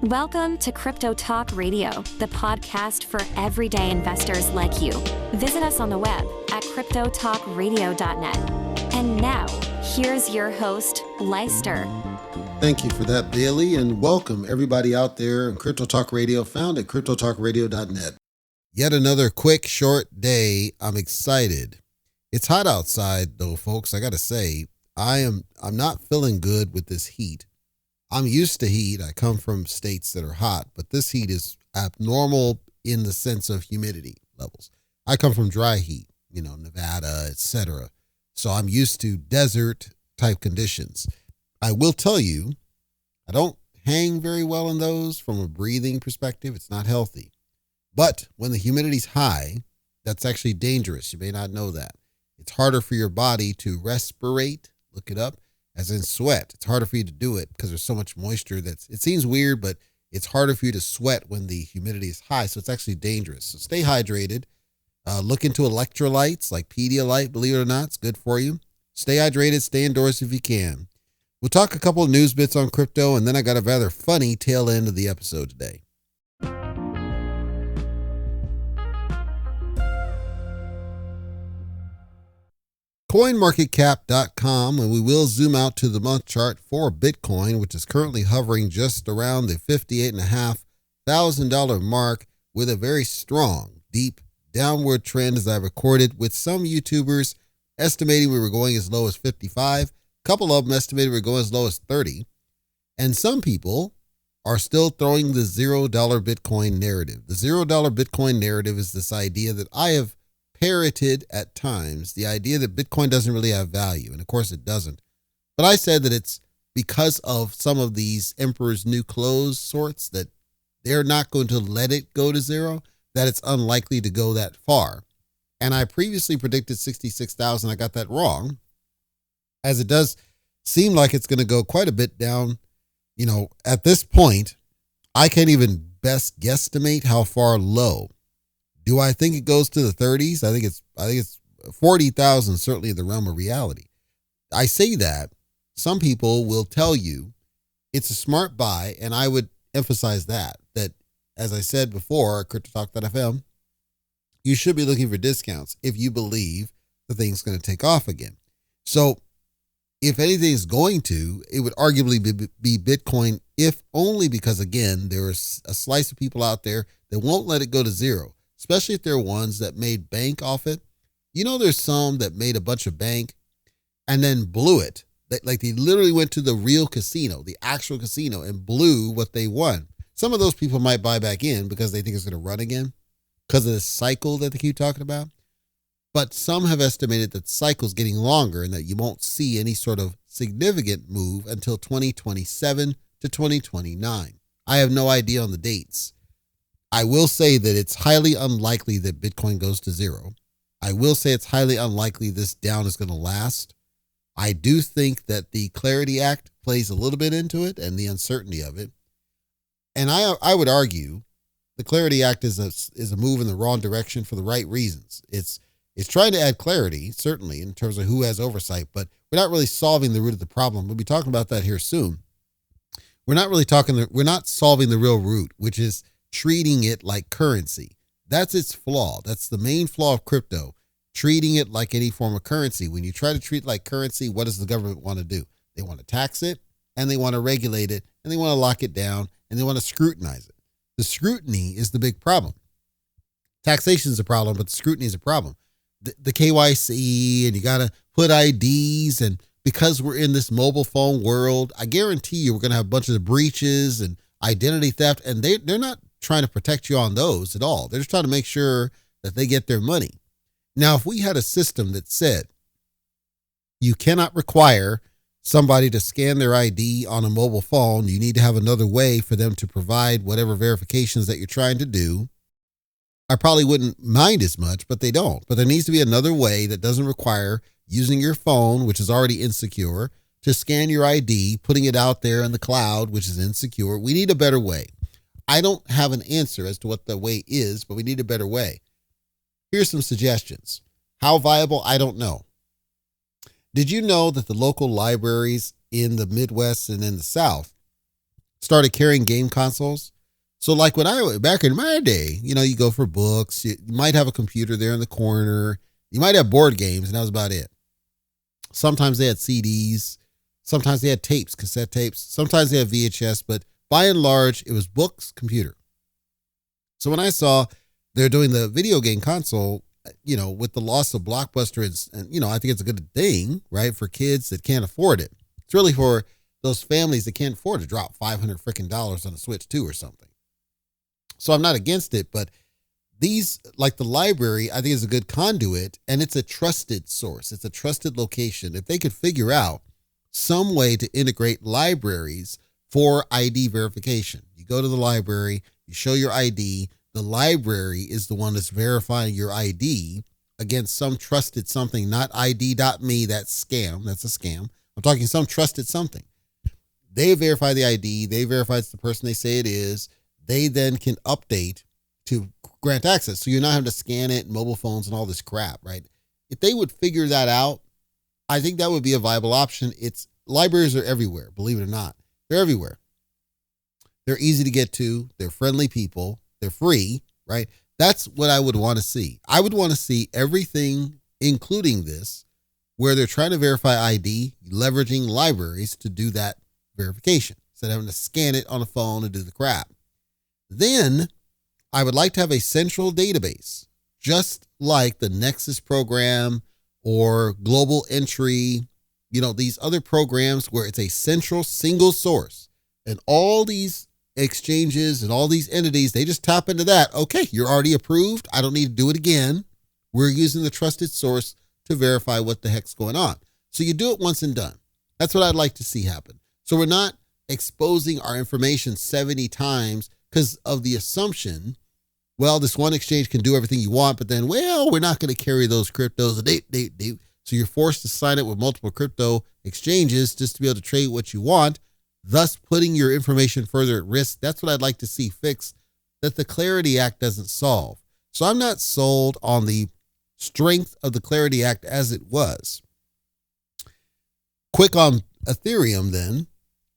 Welcome to Crypto Talk Radio, the podcast for everyday investors like you. Visit us on the web at cryptotalkradio.net. And now, here's your host, Leister. Thank you for that, Bailey, and welcome everybody out there in Crypto Talk Radio, found at cryptotalkradio.net. Yet another quick, short day. I'm excited. It's hot outside, though, folks. I got to say, I'm not feeling good with this heat. I'm used to heat. I come from states that are hot, but this heat is abnormal in the sense of humidity levels. I come from dry heat, Nevada, etc. So I'm used to desert type conditions. I will tell you, I don't hang very well in those from a breathing perspective. It's not healthy. But when the humidity's high, that's actually dangerous. You may not know that. It's harder for your body to respirate. Look it up. As in sweat. It's harder for you to do it because there's so much moisture it seems weird, but it's harder for you to sweat when the humidity is high. So it's actually dangerous. So stay hydrated. Look into electrolytes like Pedialyte, believe it or not. It's good for you. Stay hydrated. Stay indoors if you can. We'll talk a couple of news bits on crypto, and then I got a rather funny tail end of the episode today. CoinMarketCap.com, and we will zoom out to the month chart for Bitcoin, which is currently hovering just around the $58,500 mark with a very strong, deep downward trend, as I recorded, with some YouTubers estimating we were going as low as 55. A couple of them estimated we were going as low as 30. And some people are still throwing the $0 Bitcoin narrative. The $0 Bitcoin narrative is this idea that I have parroted at times, the idea that Bitcoin doesn't really have value. And of course it doesn't. But I said that it's because of some of these emperor's new clothes sorts that they're not going to let it go to zero, that it's unlikely to go that far. And I previously predicted 66,000. I got that wrong, as it does seem like it's going to go quite a bit down. At this point, I can't even best guesstimate how far low. Do I think it goes to the 30s? I think it's 40,000, certainly in the realm of reality. I say that. Some people will tell you it's a smart buy, and I would emphasize that, as I said before, at CryptoTalk.fm, you should be looking for discounts if you believe the thing's going to take off again. So if anything is going to, it would arguably be Bitcoin, if only because, again, there's a slice of people out there that won't let it go to zero. Especially if they're ones that made bank off it. There's some that made a bunch of bank and then blew it. Like they literally went to the real casino, the actual casino, and blew what they won. Some of those people might buy back in because they think it's going to run again because of the cycle that they keep talking about. But some have estimated that the cycle's getting longer and that you won't see any sort of significant move until 2027 to 2029. I have no idea on the dates. I will say that it's highly unlikely that Bitcoin goes to zero. I will say it's highly unlikely this down is going to last. I do think that the Clarity Act plays a little bit into it and the uncertainty of it. And I would argue the Clarity Act is a move in the wrong direction for the right reasons. It's trying to add clarity, certainly, in terms of who has oversight, but we're not really solving the root of the problem. We'll be talking about that here soon. We're not solving the real root, which is treating it like currency. That's its flaw. That's the main flaw of crypto, treating it like any form of currency. When you try to treat it like currency, what does the government want to do? They want to tax it, and they want to regulate it, and they want to lock it down, and they want to scrutinize it. The scrutiny is the big problem. Taxation is a problem, but the scrutiny is a problem. The KYC, and you got to put IDs, and because we're in this mobile phone world, I guarantee you we're going to have a bunch of breaches and identity theft, and they're not trying to protect you on those at all. They're just trying to make sure that they get their money. Now, if we had a system that said you cannot require somebody to scan their ID on a mobile phone, you need to have another way for them to provide whatever verifications that you're trying to do, I probably wouldn't mind as much, but they don't. But there needs to be another way that doesn't require using your phone, which is already insecure, to scan your ID, putting it out there in the cloud, which is insecure. We need a better way. I don't have an answer as to what the way is, but we need a better way. Here's some suggestions. How viable? I don't know. Did you know that the local libraries in the Midwest and in the South started carrying game consoles. So like back in my day, you go for books, you might have a computer there in the corner, you might have board games, and that was about it. Sometimes they had CDs, sometimes they had tapes, cassette tapes, sometimes they had VHS, but by and large, it was books, computer. So when I saw they're doing the video game console, with the loss of Blockbuster, and I think it's a good thing, right, for kids that can't afford it. It's really for those families that can't afford to drop $500 freaking dollars on a Switch 2 or something. So I'm not against it, but these, like the library, I think is a good conduit, and it's a trusted source. It's a trusted location. If they could figure out some way to integrate libraries for ID verification, you go to the library, you show your ID, the library is the one that's verifying your ID against some trusted something, not ID.me, that's scam. That's a scam. I'm talking some trusted something. They verify the ID. They verify it's the person they say it is. They then can update to grant access. So you're not having to scan it, mobile phones and all this crap, right? If they would figure that out, I think that would be a viable option. Libraries are everywhere, believe it or not. They're everywhere. They're easy to get to. They're friendly people. They're free, right? That's what I would want to see. I would want to see everything, including this, where they're trying to verify ID, leveraging libraries to do that verification instead of having to scan it on a phone and do the crap. Then I would like to have a central database, just like the Nexus program or Global Entry, these other programs where it's a central single source and all these exchanges and all these entities, they just tap into that. Okay, you're already approved. I don't need to do it again. We're using the trusted source to verify what the heck's going on. So you do it once and done. That's what I'd like to see happen. So we're not exposing our information 70 times because of the assumption, well, this one exchange can do everything you want, but then, we're not going to carry those cryptos. So you're forced to sign it with multiple crypto exchanges just to be able to trade what you want, thus putting your information further at risk. That's what I'd like to see fixed, that the Clarity Act doesn't solve. So I'm not sold on the strength of the Clarity Act as it was. Quick on Ethereum then.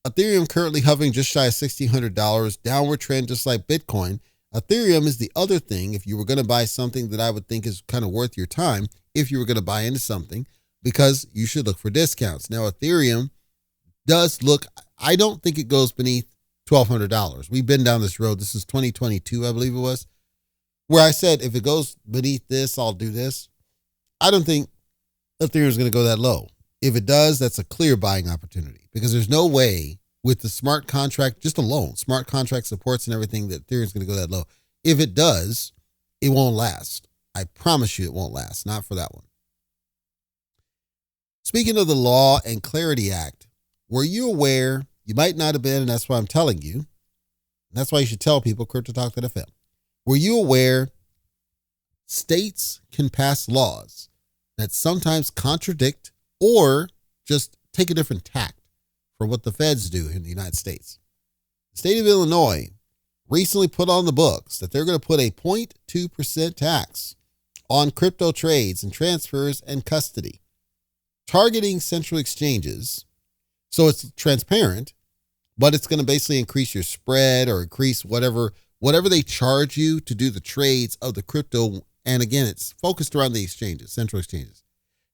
Ethereum currently hovering just shy of $1,600, downward trend just like Bitcoin. Ethereum is the other thing, if you were going to buy something that I would think is kind of worth your time, if you were going to buy into something, because you should look for discounts. Now, Ethereum does look, I don't think it goes beneath $1,200. We've been down this road. This is 2022, I believe it was, where I said, if it goes beneath this, I'll do this. I don't think Ethereum is going to go that low. If it does, that's a clear buying opportunity, because there's no way with the smart contract, just alone, smart contract supports and everything, that Ethereum is going to go that low. If it does, it won't last. I promise you it won't last. Not for that one. Speaking of the Law and Clarity Act, were you aware? You might not have been, and that's why I'm telling you. And that's why you should tell people, CryptoTalk.fm. Were you aware states can pass laws that sometimes contradict or just take a different tact for what the feds do in the United States? The state of Illinois recently put on the books that they're going to put a 0.2% tax on crypto trades and transfers and custody, targeting central exchanges. So it's transparent, but it's going to basically increase your spread or increase whatever they charge you to do the trades of the crypto. And again, it's focused around the exchanges, central exchanges.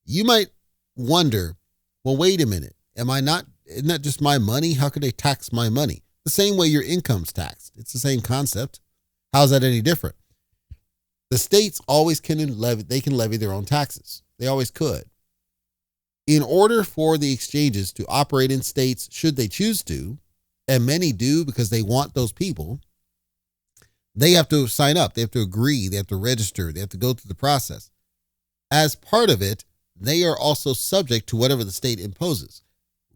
You might wonder, well, wait a minute. Isn't that just my money? How could they tax my money? The same way your income's taxed. It's the same concept. How's that any different? The states always can levy their own taxes. They always could. In order for the exchanges to operate in states, should they choose to, and many do because they want those people, they have to sign up. They have to agree. They have to register. They have to go through the process. As part of it, they are also subject to whatever the state imposes.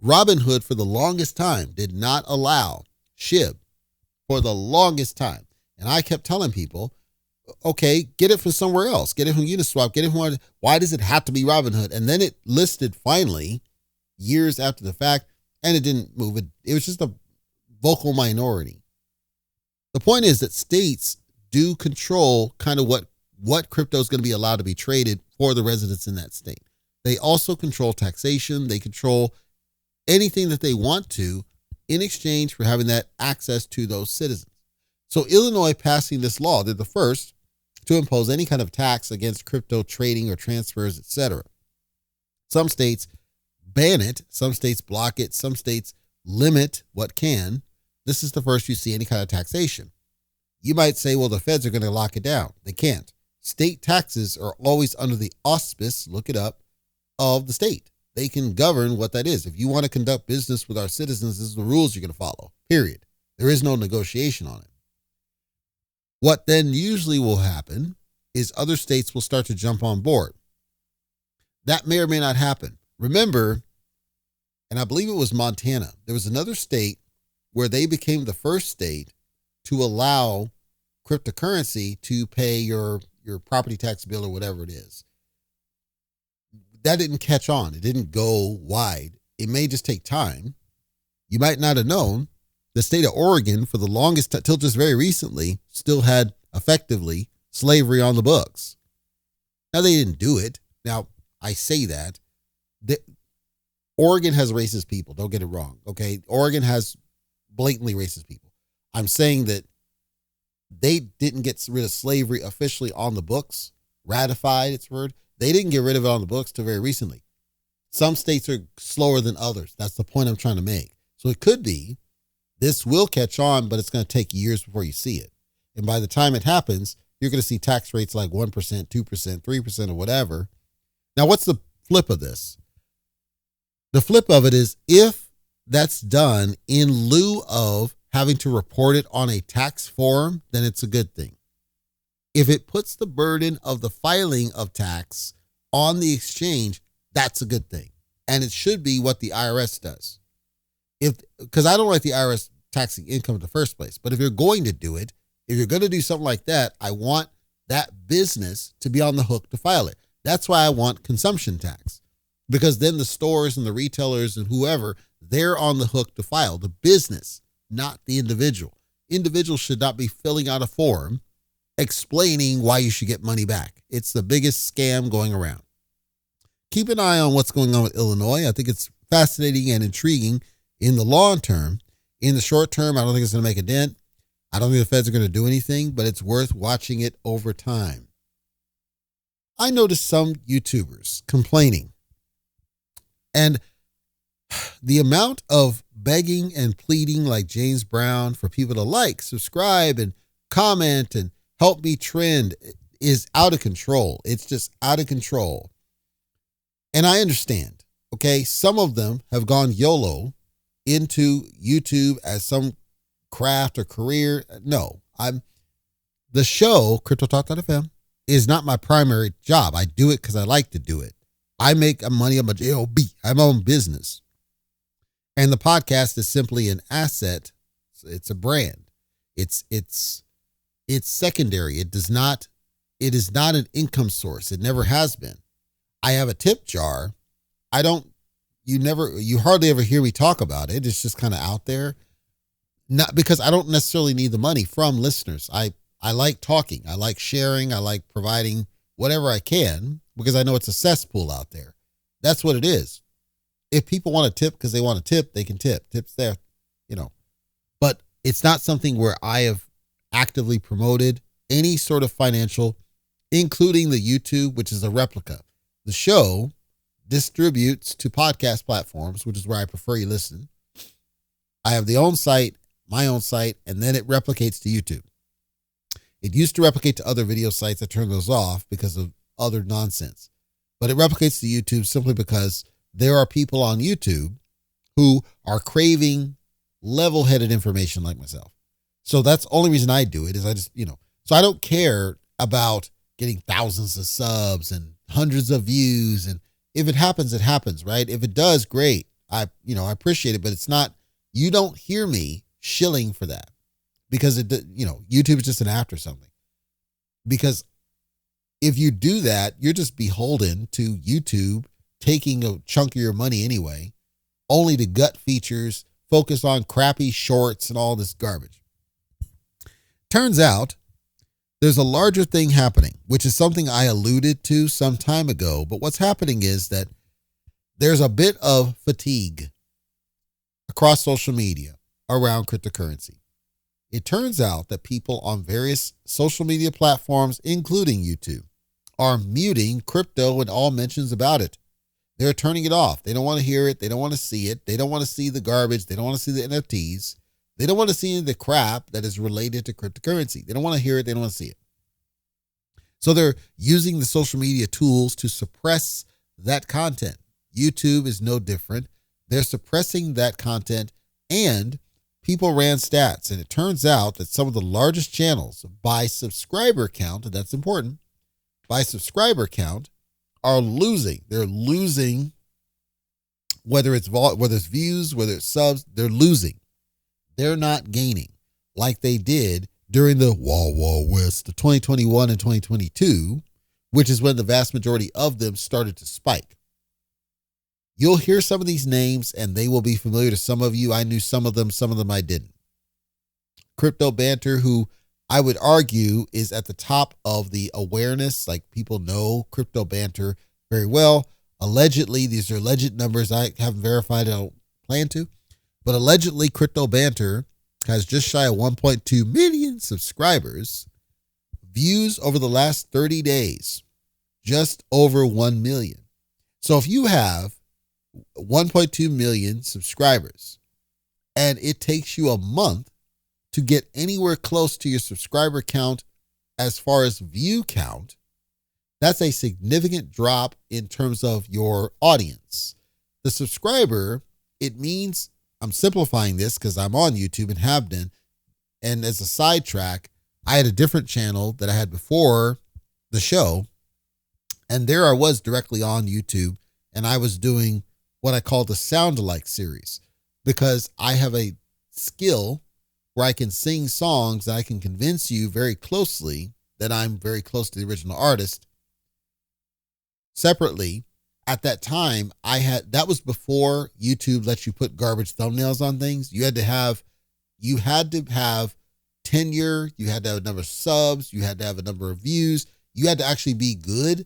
Robinhood, for the longest time, did not allow SHIB for the longest time. And I kept telling people, okay, get it from somewhere else. Get it from Uniswap. Get it from, why does it have to be Robinhood? And then it listed finally, years after the fact, and it didn't move. It was just a vocal minority. The point is that states do control kind of what crypto is going to be allowed to be traded for the residents in that state. They also control taxation. They control anything that they want to in exchange for having that access to those citizens. So Illinois passing this law, they're the first to impose any kind of tax against crypto trading or transfers, etc. Some states ban it, some states block it, some states limit what can. This is the first you see any kind of taxation. You might say, well, the feds are going to lock it down. They can't. State taxes are always under the auspice, look it up, of the state. They can govern what that is. If you want to conduct business with our citizens, this is the rules you're going to follow, period. There is no negotiation on it. What then usually will happen is other states will start to jump on board. That may or may not happen. Remember, and I believe it was Montana, there was another state where they became the first state to allow cryptocurrency to pay your property tax bill or whatever it is. That didn't catch on. It didn't go wide. It may just take time. You might not have known the state of Oregon for the longest till just very recently still had effectively slavery on the books. Now they didn't do it. Now I say that Oregon has racist people. Don't get it wrong. Okay. Oregon has blatantly racist people. I'm saying that they didn't get rid of slavery officially on the books, ratified, it's word. They didn't get rid of it on the books till very recently. Some states are slower than others. That's the point I'm trying to make. So it could be this will catch on, but it's going to take years before you see it. And by the time it happens, you're going to see tax rates like 1%, 2%, 3%, or whatever. Now, what's the flip of this? The flip of it is if that's done in lieu of having to report it on a tax form, then it's a good thing. If it puts the burden of the filing of tax on the exchange, that's a good thing. And it should be what the IRS does. Because I don't like the IRS taxing income in the first place. But if you're going to do it, if you're going to do something like that, I want that business to be on the hook to file it. That's why I want consumption tax. Because then the stores and the retailers and whoever, they're on the hook to file. The business, not the individual. Individuals should not be filling out a form explaining why you should get money back. It's the biggest scam going around. Keep an eye on what's going on with Illinois. I think it's fascinating and intriguing in the long term. In the short term, I don't think it's going to make a dent. I don't think the feds are going to do anything, but it's worth watching it over time. I noticed some YouTubers complaining, and the amount of begging and pleading like James Brown for people to like, subscribe, and comment and help me trend is out of control. It's just out of control. And I understand, okay? Some of them have gone YOLO into YouTube as some craft or career. No, the show, CryptoTalk.fm, is not my primary job. I do it because I like to do it. I make money. I'm a JOB. I have my own business. And the podcast is simply an asset. It's a brand. It's secondary. It is not an income source. It never has been. I have a tip jar. You hardly ever hear me talk about it. It's just kind of out there. Not because I don't necessarily need the money from listeners. I like talking. I like sharing. I like providing whatever I can because I know it's a cesspool out there. That's what it is. If people want to tip because they want to tip, they can tip. Tips there, But it's not something where I have actively promoted any sort of financial, including the YouTube, which is a replica. The show distributes to podcast platforms, which is where I prefer you listen. I have my own site, and then it replicates to YouTube. It used to replicate to other video sites. I turned those off because of other nonsense. But it replicates to YouTube simply because there are people on YouTube who are craving level-headed information like myself. So that's the only reason I do it is I just, so I don't care about getting thousands of subs and hundreds of views. And if it happens, it happens, right? If it does, great. I appreciate it, but it's not, you don't hear me shilling for that because YouTube is just an app or something. Because if you do that, you're just beholden to YouTube taking a chunk of your money anyway, only to gut features, focus on crappy shorts and all this garbage. Turns out there's a larger thing happening, which is something I alluded to some time ago. But what's happening is that there's a bit of fatigue across social media. around cryptocurrency. It turns out that people on various social media platforms, including YouTube, are muting crypto and all mentions about it. They're turning it off. They don't want to hear it. They don't want to see it. They don't want to see the garbage. They don't want to see the NFTs. They don't want to see any of the crap that is related to cryptocurrency. They don't want to hear it. They don't want to see it. So they're using the social media tools to suppress that content. YouTube is no different. They're suppressing that content, and people ran stats, and it turns out that some of the largest channels by subscriber count, and that's important, by subscriber count, are losing. They're losing, whether it's views, whether it's subs, they're losing. They're not gaining like they did during the Wild West, the 2021 and 2022, which is when the vast majority of them started to spike. You'll hear some of these names and they will be familiar to some of you. I knew some of them I didn't. Crypto Banter, who I would argue is at the top of the awareness, like people know Crypto Banter very well. Allegedly, these are alleged numbers. I haven't verified. I don't plan to. But allegedly, Crypto Banter has just shy of 1.2 million subscribers. Views over the last 30 days, just over 1 million. So if you have 1.2 million subscribers and it takes you a month to get anywhere close to your subscriber count as far as view count, that's a significant drop in terms of your audience. The subscriber, it means, I'm simplifying this because I'm on YouTube and have been. And as a sidetrack, I had a different channel that I had before the show. And there I was directly on YouTube, and I was doing what I call the sound alike series, because I have a skill where I can sing songs that I can convince you very closely that I'm very close to the original artist. Separately, at that time, that was before YouTube lets you put garbage thumbnails on things. You had to have tenure, you had to have a number of subs, you had to have a number of views. You had to actually be good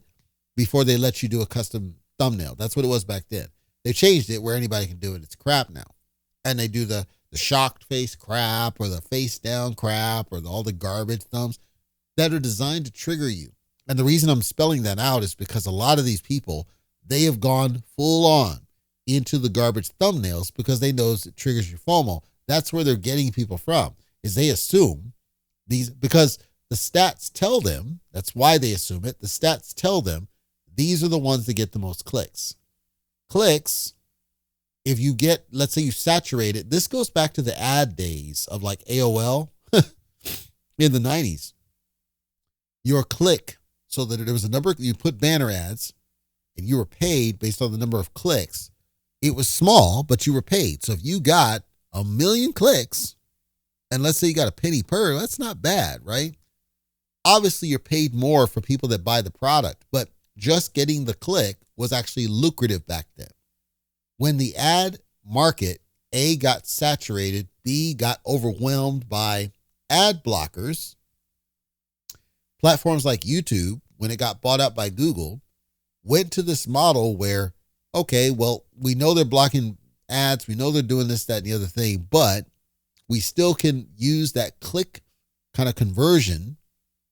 before they let you do a custom thumbnail. That's what it was back then. They changed it where anybody can do it. It's crap now. And they do the shocked face crap or the face down crap or all the garbage thumbs that are designed to trigger you. And the reason I'm spelling that out is because a lot of these people, they have gone full on into the garbage thumbnails because they know it triggers your FOMO. That's where they're getting people from, is they assume these, because the stats tell them, that's why they assume it. The stats tell them these are the ones that get the most clicks. Clicks, if you get, let's say you saturate it, this goes back to the ad days of like AOL in the 90s. Your click, so that there was a number, you put banner ads and you were paid based on the number of clicks. It was small, but you were paid. So if you got 1 million clicks, and let's say you got a penny per, that's not bad, right? Obviously, you're paid more for people that buy the product, but just getting the click was actually lucrative back then. When the ad market, A, got saturated, B, got overwhelmed by ad blockers, platforms like YouTube, when it got bought out by Google, went to this model where, okay, well, we know they're blocking ads. We know they're doing this, that, and the other thing, but we still can use that click kind of conversion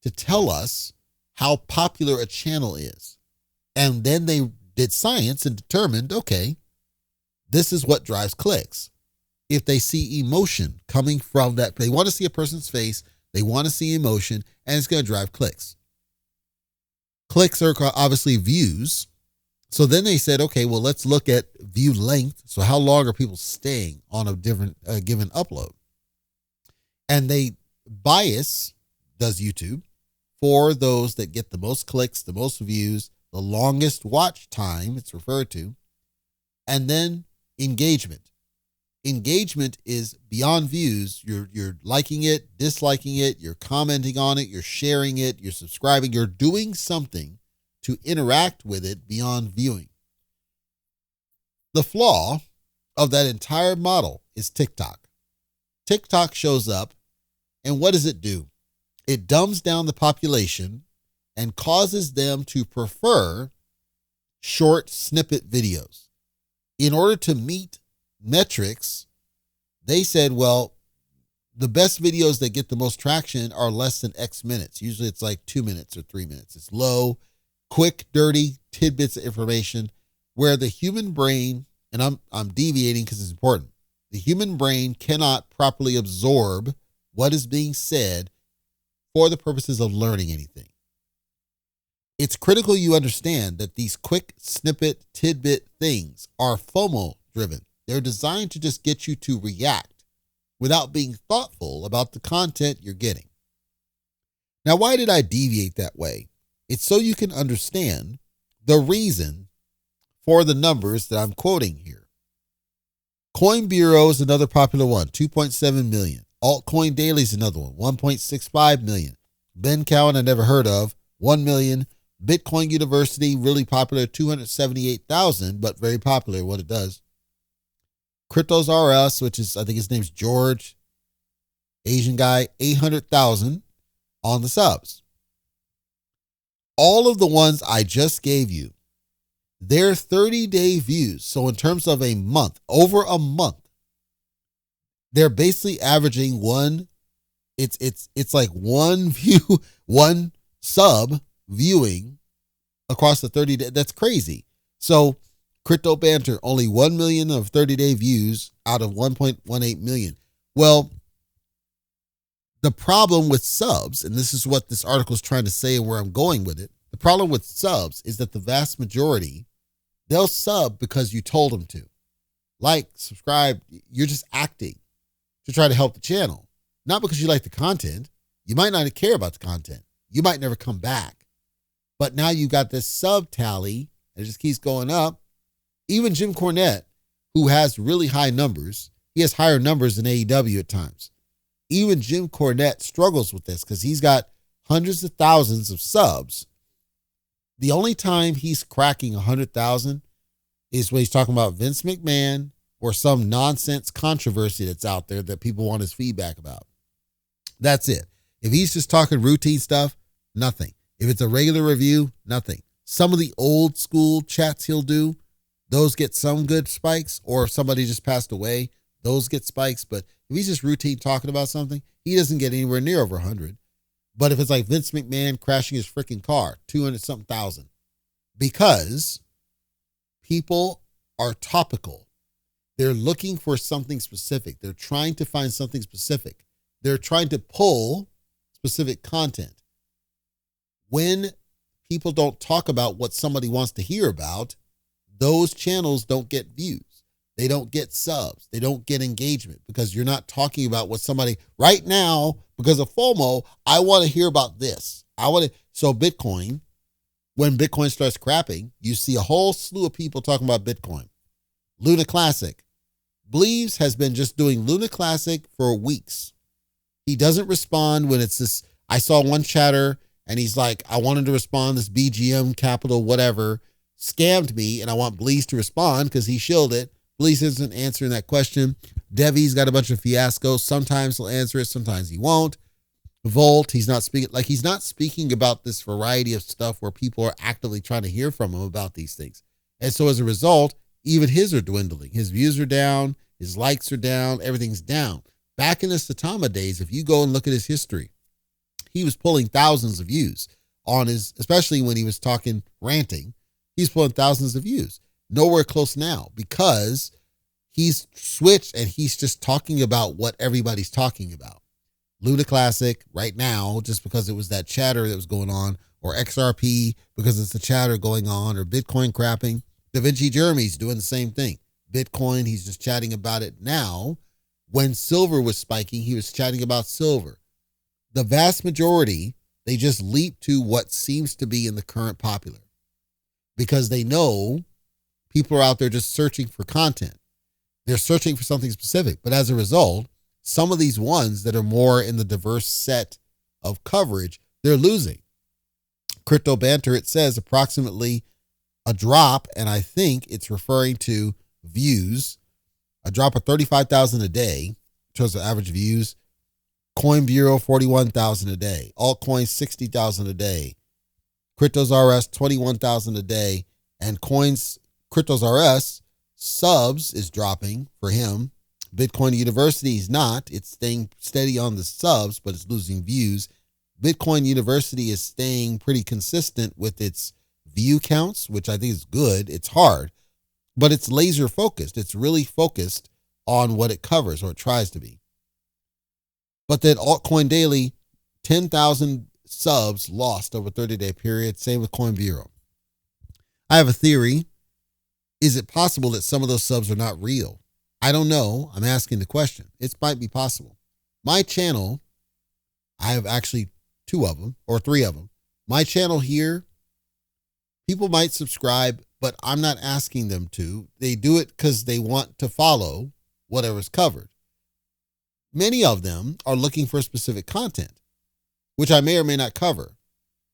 to tell us how popular a channel is. And then they did science and determined, okay, this is what drives clicks. If they see emotion coming from that, they want to see a person's face, they want to see emotion, and it's going to drive clicks. Clicks are obviously views. So then they said, okay, well, let's look at view length. So how long are people staying on a different given upload? And they bias, does YouTube, for those that get the most clicks, the most views, the longest watch time, it's referred to, and then engagement. Engagement is beyond views. You're liking it, disliking it, you're commenting on it, you're sharing it, you're subscribing, you're doing something to interact with it beyond viewing. The flaw of that entire model is TikTok. TikTok shows up, and what does it do? It dumbs down the population and causes them to prefer short snippet videos. In order to meet metrics They said, well, the best videos that get the most traction are less than X minutes. Usually it's like 2 minutes or 3 minutes. It's low, quick, dirty tidbits of information where the human brain, and I'm deviating because it's important. The human brain cannot properly absorb what is being said for the purposes of learning anything. It's critical you understand that these quick snippet tidbit things are FOMO driven. They're designed to just get you to react without being thoughtful about the content you're getting. Now, why did I deviate that way? It's so you can understand the reason for the numbers that I'm quoting here. Coin Bureau is another popular one, 2.7 million. Altcoin Daily is another one, 1.65 million. Ben Cowan, I never heard of, 1 million. Bitcoin University, really popular, 278,000, but very popular what it does. Cryptos R Us, which is, I think his name's George, Asian guy, 800,000 on the subs. All of the ones I just gave you, they're 30-day views. So in terms of a month, over a month, they're basically averaging it's like one view, one sub viewing across the 30 days. That's crazy. So Crypto Banter, only 1 million of 30-day views out of 1.18 million. Well, the problem with subs, and this is what this article is trying to say and where I'm going with it, the problem with subs is that the vast majority, they'll sub because you told them to. Like, subscribe, you're just acting to try to help the channel. Not because you like the content. You might not care about the content. You might never come back. But now you got this sub tally, and it just keeps going up. Even Jim Cornette, who has really high numbers, he has higher numbers than AEW at times. Even Jim Cornette struggles with this because he's got hundreds of thousands of subs. The only time he's cracking 100,000 is when he's talking about Vince McMahon or some nonsense controversy that's out there that people want his feedback about. That's it. If he's just talking routine stuff, nothing. If it's a regular review, nothing. Some of the old school chats he'll do, those get some good spikes, or if somebody just passed away, those get spikes. But if he's just routine talking about something, he doesn't get anywhere near over 100. But if it's like Vince McMahon crashing his freaking car, 200-something thousand, because people are topical. They're looking for something specific. They're trying to find something specific. They're trying to pull specific content. When people don't talk about what somebody wants to hear about, those channels don't get views. They don't get subs. They don't get engagement because you're not talking about what somebody right now, because of FOMO, I want to hear about this. So Bitcoin, when Bitcoin starts crapping, you see a whole slew of people talking about Bitcoin. Luna Classic. Bleaves has been just doing Luna Classic for weeks. He doesn't respond when it's this. I saw one chatter and he's like, I wanted to respond, this BGM Capital, whatever, scammed me, and I want Bleaves to respond because he shilled it. Bleaves isn't answering that question. Devi's got a bunch of fiascos. Sometimes he'll answer it, sometimes he won't. Volt, he's not speaking about this variety of stuff where people are actively trying to hear from him about these things. And so as a result, even his are dwindling. His views are down, his likes are down, everything's down. Back in the Satama days, if you go and look at his history, he was pulling thousands of views on his, especially when he was talking, ranting, he's pulling thousands of views. Nowhere close now because he's switched and he's just talking about what everybody's talking about. Luna Classic right now, just because it was that chatter that was going on, or XRP because it's the chatter going on, or Bitcoin crapping. Da Vinci Jeremy's doing the same thing. Bitcoin, he's just chatting about it now. When silver was spiking, he was chatting about silver. The vast majority, they just leap to what seems to be in the current popular because they know people are out there just searching for content. They're searching for something specific. But as a result, some of these ones that are more in the diverse set of coverage, they're losing. Crypto Banter, it says approximately a drop, and I think it's referring to views, a drop of 35,000 a day in terms of average views. Coin Bureau, 41,000 a day. Altcoin, 60,000 a day. Cryptos RS, 21,000 a day. And Cryptos RS subs is dropping for him Bitcoin University is not. It's staying steady on the subs, but it's losing views. Bitcoin University is staying pretty consistent with its view counts, which I think is good. It's hard, but it's laser focused. It's really focused on what it covers, or it tries to be. But that Altcoin Daily, 10,000 subs lost over a 30-day period. Same with Coin Bureau. I have a theory. Is it possible that some of those subs are not real? I don't know. I'm asking the question. It might be possible. My channel, I have actually 2 of them or 3 of them. My channel here, people might subscribe, but I'm not asking them to. They do it because they want to follow whatever's covered. Many of them are looking for specific content, which I may or may not cover.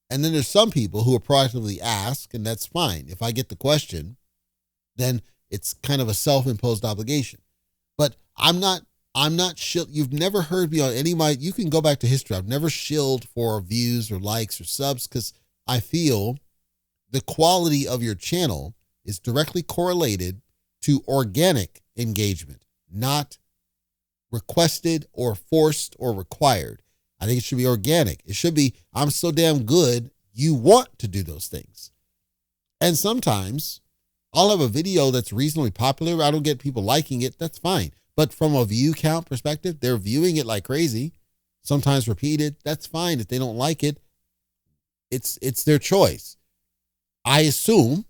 And then there's some people who are proactively ask, and that's fine. If I get the question, then it's kind of a self-imposed obligation. But I'm not you've never heard me on any of my, you can go back to history. I've never shilled for views or likes or subs because I feel the quality of your channel is directly correlated to organic engagement, not requested or forced or required. I think it should be organic. It should be, I'm so damn good, you want to do those things. And sometimes I'll have a video that's reasonably popular. I don't get people liking it. That's fine. But from a view count perspective, they're viewing it like crazy, sometimes repeated. That's fine. If they don't like it, it's their choice. I assume,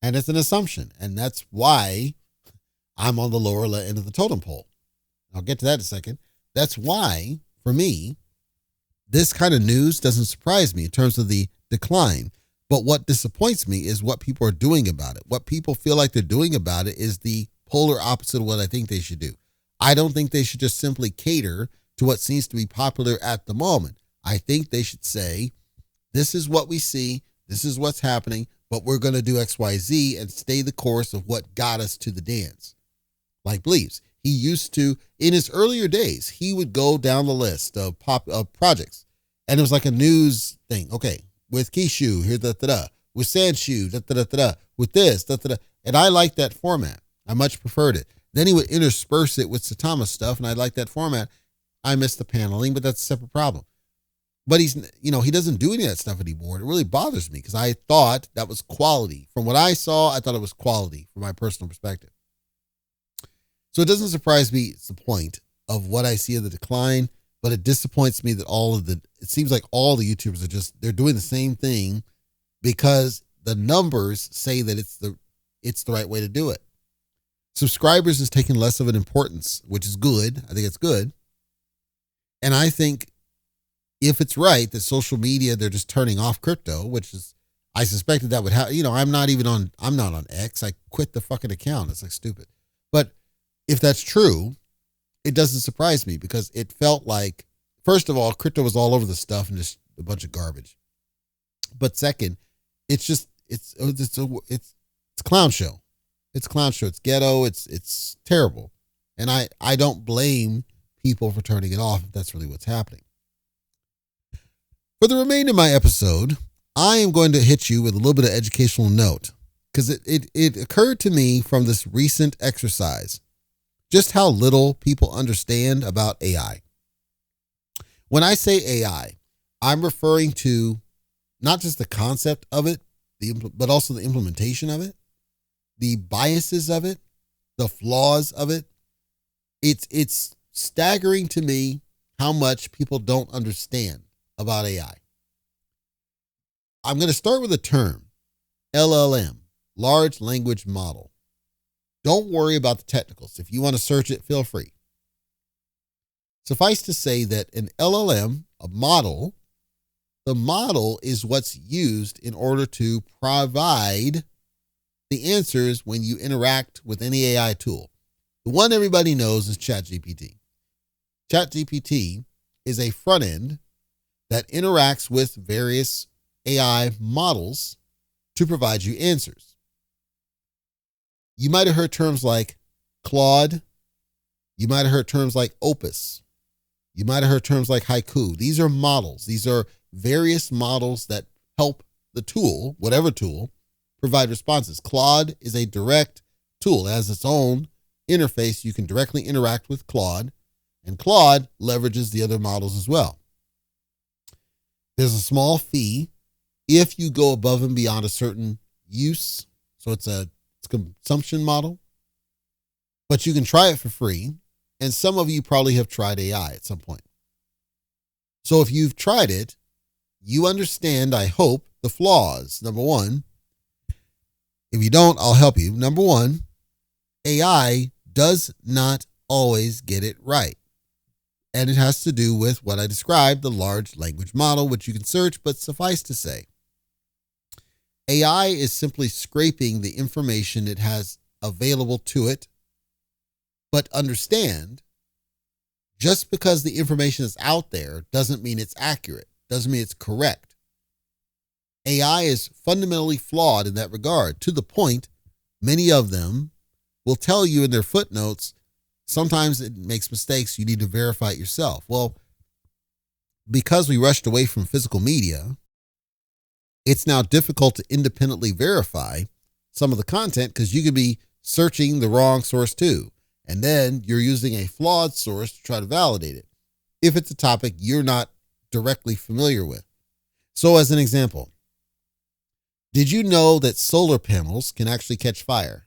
and it's an assumption, and that's why I'm on the lower end of the totem pole. I'll get to that in a second. That's why, for me, this kind of news doesn't surprise me in terms of the decline. But what disappoints me is what people are doing about it. What people feel like they're doing about it is the polar opposite of what I think they should do. I don't think they should just simply cater to what seems to be popular at the moment. I think they should say, this is what we see, this is what's happening, but we're going to do X, Y, Z and stay the course of what got us to the dance. Like Bleeves. He used to, in his earlier days, he would go down the list of projects. And it was like a news thing. Okay, with Kishu, here, with Sandshoe, with this, And I liked that format. I much preferred it. Then he would intersperse it with Satama stuff, and I liked that format. I missed the paneling, but that's a separate problem. But he doesn't do any of that stuff anymore. It really bothers me because I thought that was quality. From what I saw, I thought it was quality from my personal perspective. So it doesn't surprise me. It's the point of what I see of the decline, but it disappoints me that it seems like all the YouTubers are they're doing the same thing because the numbers say that it's the right way to do it. Subscribers is taking less of an importance, which is good. I think it's good. And I think if it's right that social media, they're just turning off crypto, which is, I suspected that would happen. I'm not on X. I quit the fucking account. It's like stupid. But if that's true, it doesn't surprise me because it felt like, first of all, crypto was all over the stuff and just a bunch of garbage. But second, it's clown show. It's clown show. It's ghetto. It's terrible. And I don't blame people for turning it off if that's really what's happening. For the remainder of my episode, I am going to hit you with a little bit of educational note because it occurred to me from this recent exercise just how little people understand about AI. When I say AI, I'm referring to not just the concept of it, but also the implementation of it, the biases of it, the flaws of it. It's staggering to me how much people don't understand about AI. I'm going to start with a term, LLM, large language model. Don't worry about the technicals. If you want to search it, feel free. Suffice to say that an LLM, a model, the model is what's used in order to provide the answers when you interact with any AI tool. The one everybody knows is ChatGPT. ChatGPT is a front end that interacts with various AI models to provide you answers. You might have heard terms like Claude. You might have heard terms like Opus. You might have heard terms like Haiku. These are models. These are various models that help the tool, whatever tool, provide responses. Claude is a direct tool. It has its own interface, you can directly interact with Claude, and Claude leverages the other models as well. There's a small fee if you go above and beyond a certain use. So it's a consumption model, but you can try it for free. And some of you probably have tried AI at some point. So if you've tried it, you understand, I hope, the flaws. Number one, if you don't, I'll help you. Number one, AI does not always get it right. And it has to do with what I described, the large language model, which you can search, but suffice to say, AI is simply scraping the information it has available to it. But understand, just because the information is out there doesn't mean it's accurate, doesn't mean it's correct. AI is fundamentally flawed in that regard, to the point many of them will tell you in their footnotes, sometimes it makes mistakes, you need to verify it yourself. Well, because we rushed away from physical media, it's now difficult to independently verify some of the content because you could be searching the wrong source too. And then you're using a flawed source to try to validate it if it's a topic you're not directly familiar with. So as an example, did you know that solar panels can actually catch fire?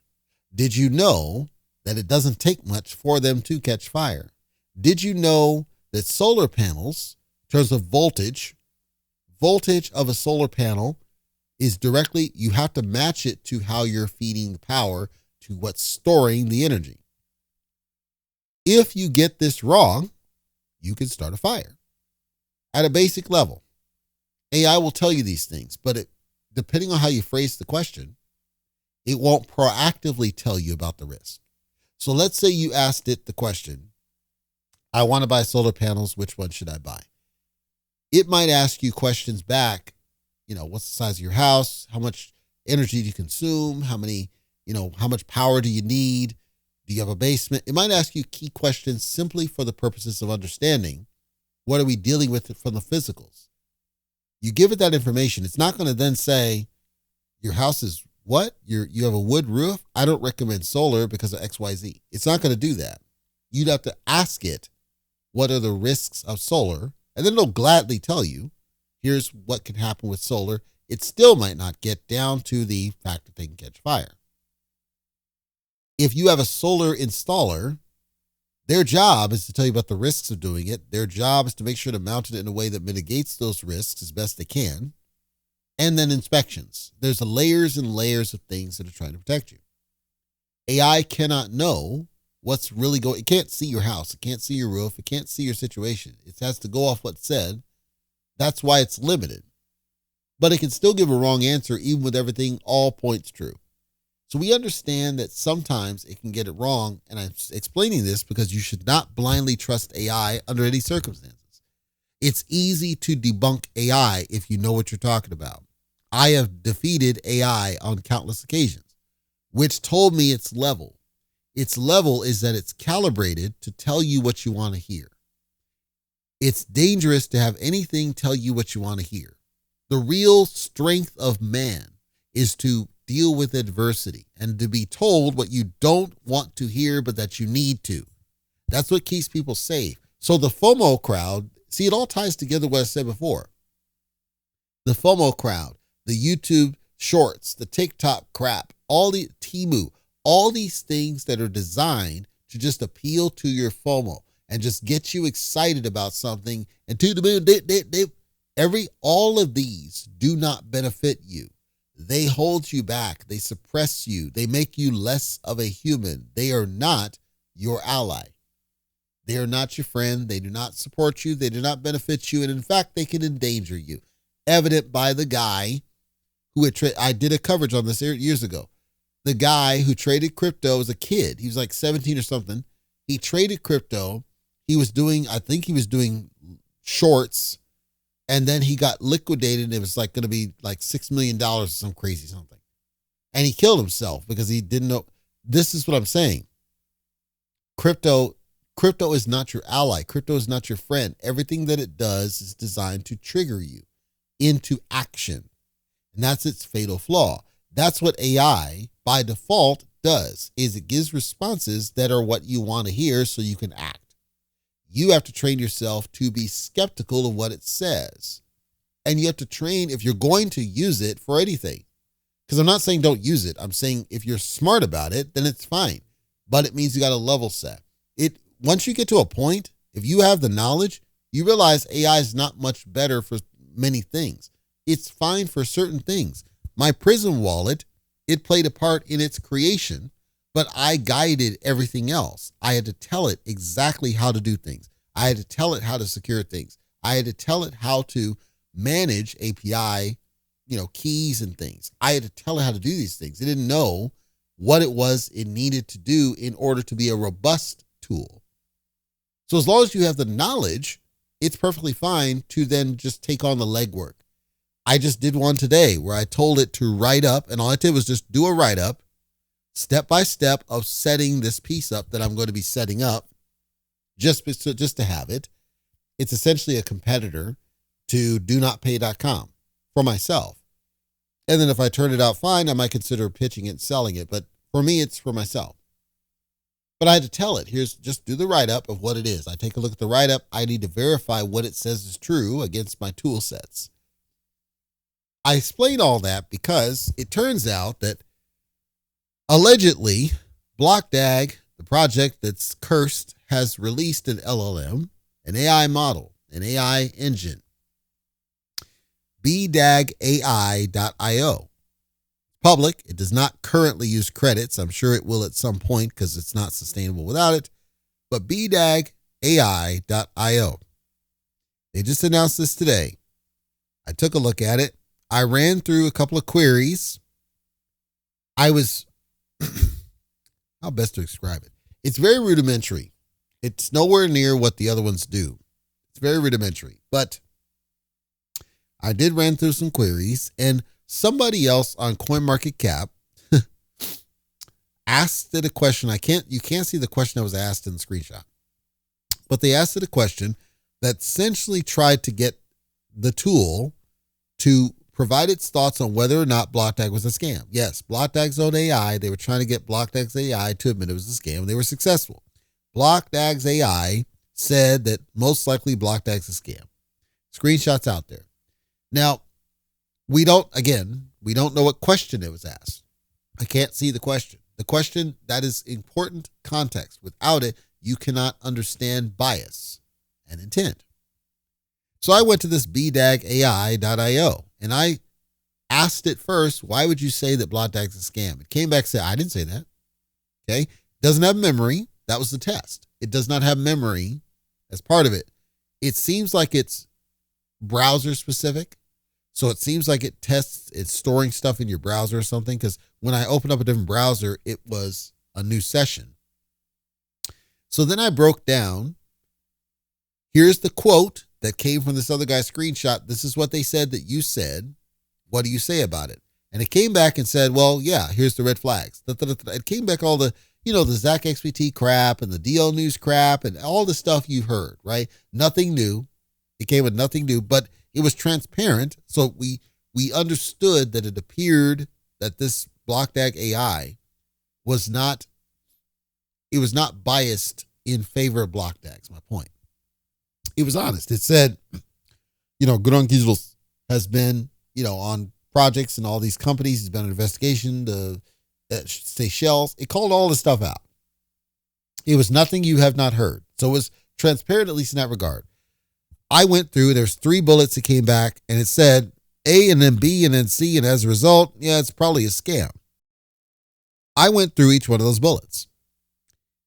Did you know that it doesn't take much for them to catch fire? Did you know that solar panels, in terms of voltage of a solar panel is directly, you have to match it to how you're feeding the power to what's storing the energy. If you get this wrong, you can start a fire. At a basic level, AI will tell you these things, but depending on how you phrase the question, it won't proactively tell you about the risk. So let's say you asked it the question, I want to buy solar panels, which one should I buy? It might ask you questions back, what's the size of your house? How much energy do you consume? How much power do you need? Do you have a basement? It might ask you key questions simply for the purposes of understanding what are we dealing with from the physicals. You give it that information. It's not going to then say, your house is what? You have a wood roof? I don't recommend solar because of XYZ. It's not going to do that. You'd have to ask it, what are the risks of solar? And then it'll gladly tell you, here's what can happen with solar. It still might not get down to the fact that they can catch fire. If you have a solar installer, their job is to tell you about the risks of doing it. Their job is to make sure to mount it in a way that mitigates those risks as best they can. And then inspections. There's layers and layers of things that are trying to protect you. AI cannot know what's really going. It can't see your house. It can't see your roof. It can't see your situation. It has to go off what's said. That's why it's limited. But it can still give a wrong answer even with everything all points true. So we understand that sometimes it can get it wrong. And I'm explaining this because you should not blindly trust AI under any circumstances. It's easy to debunk AI if you know what you're talking about. I have defeated AI on countless occasions, which told me its level. Its level is that it's calibrated to tell you what you want to hear. It's dangerous to have anything tell you what you want to hear. The real strength of man is to deal with adversity and to be told what you don't want to hear, but that you need to. That's what keeps people safe. So the FOMO crowd, see, it all ties together what I said before. The FOMO crowd, the YouTube shorts, the TikTok crap, all the Temu, all these things that are designed to just appeal to your FOMO and just get you excited about something and to the moon, all of these do not benefit you. They hold you back. They suppress you. They make you less of a human. They are not your ally. They are not your friend. They do not support you. They do not benefit you. And in fact, they can endanger you. Evident by the guy who I did a coverage on this years ago. The guy who traded crypto as a kid. He was like 17 or something. He traded crypto. I think he was doing shorts. And then he got liquidated and it was like going to be like $6 million or some crazy something. And he killed himself because he didn't know. This is what I'm saying. Crypto is not your ally. Crypto is not your friend. Everything that it does is designed to trigger you into action. And that's its fatal flaw. That's what AI by default does is it gives responses that are what you want to hear so you can act. You have to train yourself to be skeptical of what it says. And you have to train if you're going to use it for anything. Because I'm not saying don't use it. I'm saying if you're smart about it, then it's fine. But it means you got to level set. Once you get to a point, if you have the knowledge, you realize AI is not much better for many things. It's fine for certain things. My Prism wallet, it played a part in its creation, but I guided everything else. I had to tell it exactly how to do things. I had to tell it how to secure things. I had to tell it how to manage API, keys and things. I had to tell it how to do these things. It didn't know what it was it needed to do in order to be a robust tool. So as long as you have the knowledge, it's perfectly fine to then just take on the legwork. I just did one today where I told it to write up, and all I did was just do a write-up, step by step of setting this piece up that I'm going to be setting up just to have it. It's essentially a competitor to donotpay.com for myself. And then if I turn it out fine, I might consider pitching it and selling it. But for me, it's for myself. But I had to tell it, just do the write-up of what it is. I take a look at the write-up. I need to verify what it says is true against my tool sets. I explain all that because it turns out that allegedly BlockDAG, the project that's cursed, has released an LLM, an AI model, an AI engine. BDAG AI.io. Public. It does not currently use credits. I'm sure it will at some point because it's not sustainable without it. But BDAG AI.io. They just announced this today. I took a look at it. I ran through a couple of queries. How best to describe it? It's very rudimentary. It's nowhere near what the other ones do. It's very rudimentary. But I did run through some queries, and somebody else on CoinMarketCap asked it a question. You can't see the question that was asked in the screenshot, but they asked it a question that essentially tried to get the tool to provide its thoughts on whether or not BlockDAG was a scam. Yes, BlockDAG's own AI, they were trying to get BlockDAG's AI to admit it was a scam. They were successful. BlockDAG's AI said that most likely BlockDAG's a scam. Screenshots out there. Now, we don't know what question it was asked. I can't see the question. The question, that is important context. Without it, you cannot understand bias and intent. So I went to this BDAG.ai.io and I asked it first, why would you say that BlockDAG's a scam? It came back and said, I didn't say that. Okay. Doesn't have memory. That was the test. It does not have memory as part of it. It seems like it's browser specific. So it seems like it's storing stuff in your browser or something. Because when I opened up a different browser, it was a new session. So then I broke down. Here's the quote that came from this other guy's screenshot. This is what they said that you said. What do you say about it? And it came back and said, well, yeah, here's the red flags. It came back all the, the Zach XPT crap and the DL News crap and all the stuff you've heard, right? Nothing new. It came with nothing new, but it was transparent. So we understood that it appeared that this BlockDAG AI was not biased in favor of BlockDAG, is my point. It was honest. It said, Gurun Gizlos has been, on projects and all these companies. He's been on investigation to Seychelles. It called all this stuff out. It was nothing you have not heard. So it was transparent, at least in that regard. I went through, there's 3 bullets that came back, and it said A and then B and then C, and as a result, yeah, it's probably a scam. I went through each one of those bullets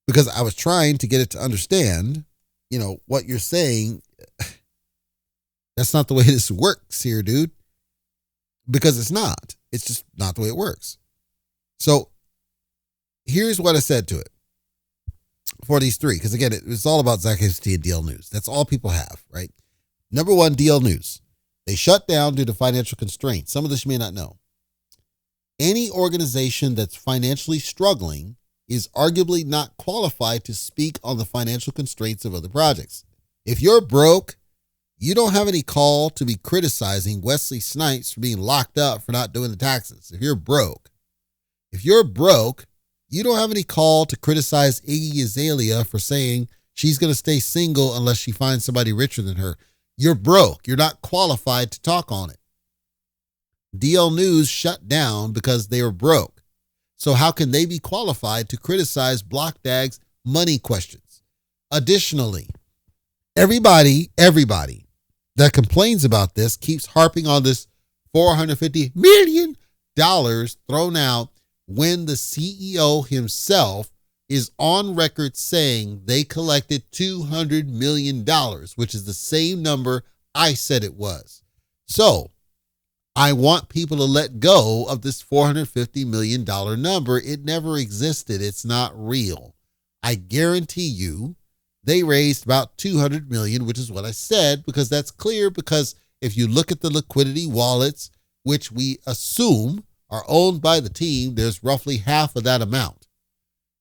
because I was trying to get it to understand, what you're saying. That's not the way this works here, dude. Because it's not. It's just not the way it works. So here's what I said to it for these 3. Because again, it's all about Zach XPT and DL News. That's all people have, right? Number 1, DL News. They shut down due to financial constraints. Some of this you may not know. Any organization that's financially struggling is arguably not qualified to speak on the financial constraints of other projects. If you're broke, you don't have any call to be criticizing Wesley Snipes for being locked up for not doing the taxes. If you're broke, You don't have any call to criticize Iggy Azalea for saying she's going to stay single unless she finds somebody richer than her. You're broke. You're not qualified to talk on it. DL News shut down because they were broke. So how can they be qualified to criticize BlockDAG's money questions? Additionally, everybody that complains about this keeps harping on this $450 million thrown out when the CEO himself is on record saying they collected $200 million, which is the same number I said it was. So I want people to let go of this $450 million number. It never existed. It's not real. I guarantee you they raised about $200 million, which is what I said, because that's clear. Because if you look at the liquidity wallets, which we assume are owned by the team, there's roughly half of that amount.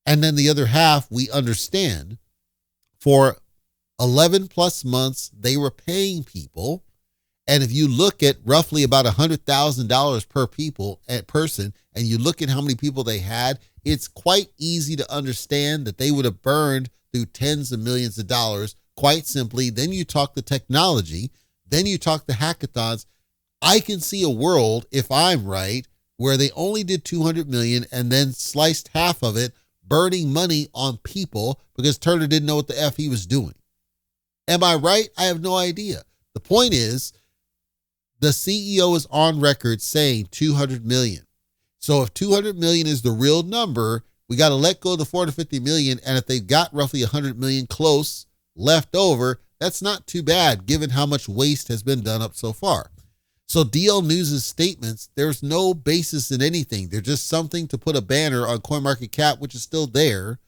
And then the other half, we understand for 11 plus months, they were paying people. And if you look at roughly about $100,000 per person, and you look at how many people they had, it's quite easy to understand that they would have burned through tens of millions of dollars quite simply. Then you talk the technology, then you talk the hackathons. I can see a world, if I'm right, where they only did 200 million and then sliced half of it, burning money on people because Turner didn't know what the F he was doing. Am I right? I have no idea. The point is, the CEO is on record saying 200 million. So if 200 million is the real number, we got to let go of the 450 million. And if they've got roughly 100 million close left over, that's not too bad given how much waste has been done up so far. So DL News' statements, there's no basis in anything. They're just something to put a banner on CoinMarketCap, which is still there,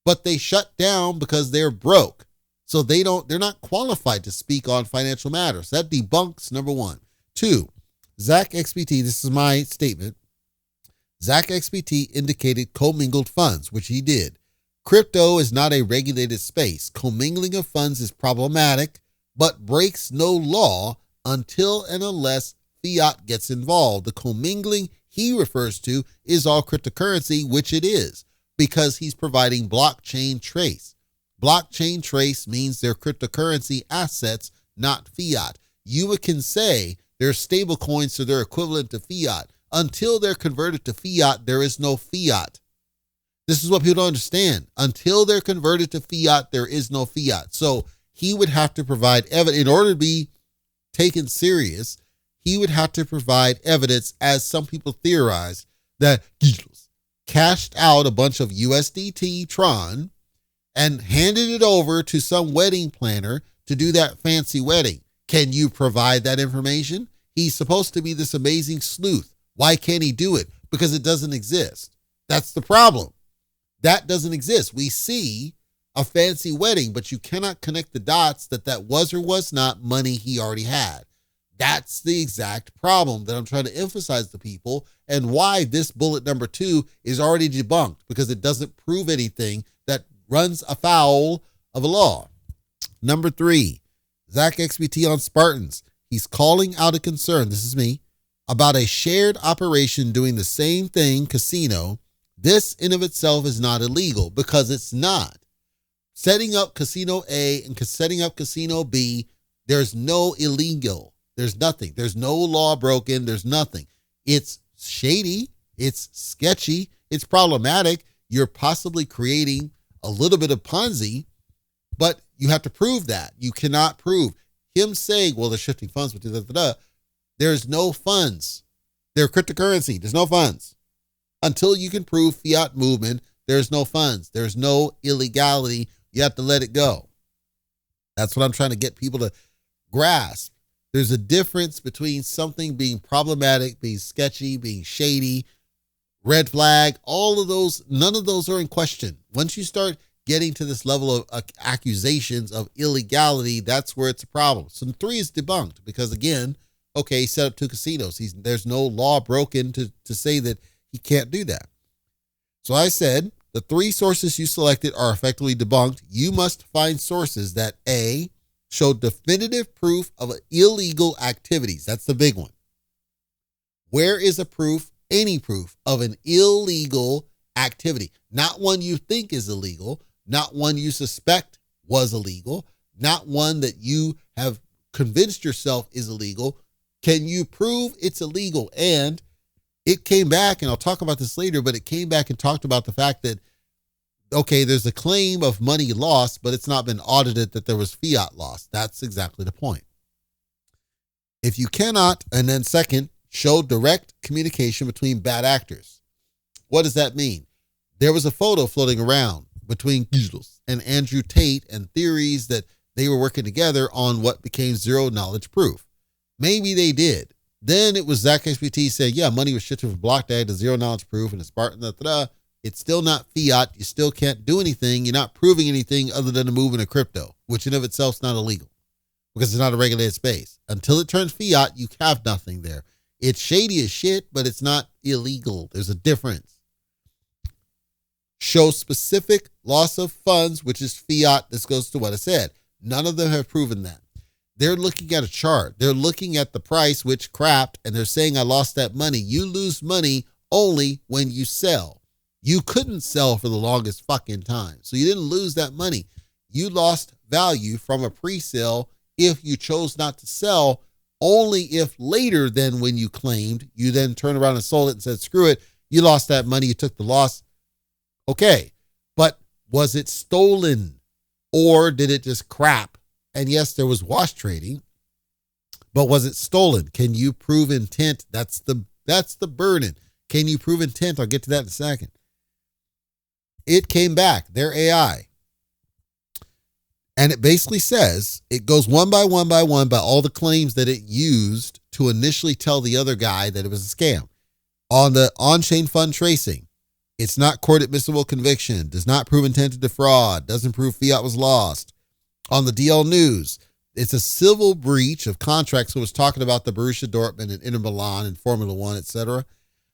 but they shut down because they're broke. So they're not qualified to speak on financial matters. That debunks number one. Two, Zach XBT, this is my statement. Zach XBT indicated commingled funds, which he did. Crypto is not a regulated space. Commingling of funds is problematic, but breaks no law until and unless fiat gets involved. The commingling he refers to is all cryptocurrency, which it is, because he's providing blockchain trace. Blockchain trace means they're cryptocurrency assets, not fiat. You can say they're stable coins, so they're equivalent to fiat. Until they're converted to fiat, there is no fiat. This is what people don't understand. Until they're converted to fiat, there is no fiat. So he would have to provide evidence. In order to be taken serious, he would have to provide evidence, as some people theorize, that he cashed out a bunch of USDT Tron and handed it over to some wedding planner to do that fancy wedding. Can you provide that information? He's supposed to be this amazing sleuth. Why can't he do it? Because it doesn't exist. That's the problem. That doesn't exist. We see a fancy wedding, but you cannot connect the dots that was or was not money he already had. That's the exact problem that I'm trying to emphasize to people, and why this bullet number 2 is already debunked, because it doesn't prove anything that runs afoul of a law. Number 3, Zach XBT on Spartans. He's calling out a concern, this is me, about a shared operation doing the same thing, casino. This in of itself is not illegal, because it's not. Setting up casino A and setting up casino B, there's no illegal. There's nothing. There's no law broken. There's nothing. It's shady. It's sketchy. It's problematic. You're possibly creating a little bit of Ponzi, but you have to prove that. You cannot prove. Him saying, well, they're shifting funds, but there's no funds. They're cryptocurrency. There's no funds. Until you can prove fiat movement, there's no funds. There's no illegality. You have to let it go. That's what I'm trying to get people to grasp. There's a difference between something being problematic, being sketchy, being shady, red flag, all of those, none of those are in question. Once you start getting to this level of accusations of illegality, that's where it's a problem. So 3 is debunked because, again, okay, he set up 2 casinos. There's no law broken to say that he can't do that. So I said the 3 sources you selected are effectively debunked. You must find sources that A, show definitive proof of illegal activities. That's the big one. Where is a proof, any proof of an illegal activity, not one you think is illegal, not one you suspect was illegal, not one that you have convinced yourself is illegal. Can you prove it's illegal? And it came back, and I'll talk about this later, but it came back and talked about the fact that, okay, there's a claim of money lost, but it's not been audited that there was fiat lost. That's exactly the point. If you cannot, and then second, show direct communication between bad actors. What does that mean? There was a photo floating around between Bezos and Andrew Tate and theories that they were working together on what became zero knowledge proof. Maybe they did. Then it was Zach XBT saying, yeah, money was shifted from BlockDAG to zero knowledge proof and it's Spartan. It's still not fiat. You still can't do anything. You're not proving anything other than a movement of crypto, which in of itself is not illegal because it's not a regulated space. Until it turns fiat, you have nothing there. It's shady as shit, but it's not illegal. There's a difference. Show specific loss of funds, which is fiat. This goes to what I said. None of them have proven that. They're looking at a chart. They're looking at the price, which crapped, and they're saying, I lost that money. You lose money only when you sell. You couldn't sell for the longest fucking time. So you didn't lose that money. You lost value from a pre-sale if you chose not to sell, only if later than when you claimed, you then turned around and sold it and said, screw it. You lost that money. You took the loss. Okay. But was it stolen or did it just crap? And yes, there was wash trading, but was it stolen? Can you prove intent? That's the burden. Can you prove intent? I'll get to that in a second. It came back, their AI. And it basically says, it goes one by one by all the claims that it used to initially tell the other guy that it was a scam. On the on-chain fund tracing, it's not court admissible conviction, does not prove intent to defraud, doesn't prove fiat was lost. On the DL News, it's a civil breach of contracts. So it was talking about the Borussia Dortmund and Inter Milan and Formula One, etc.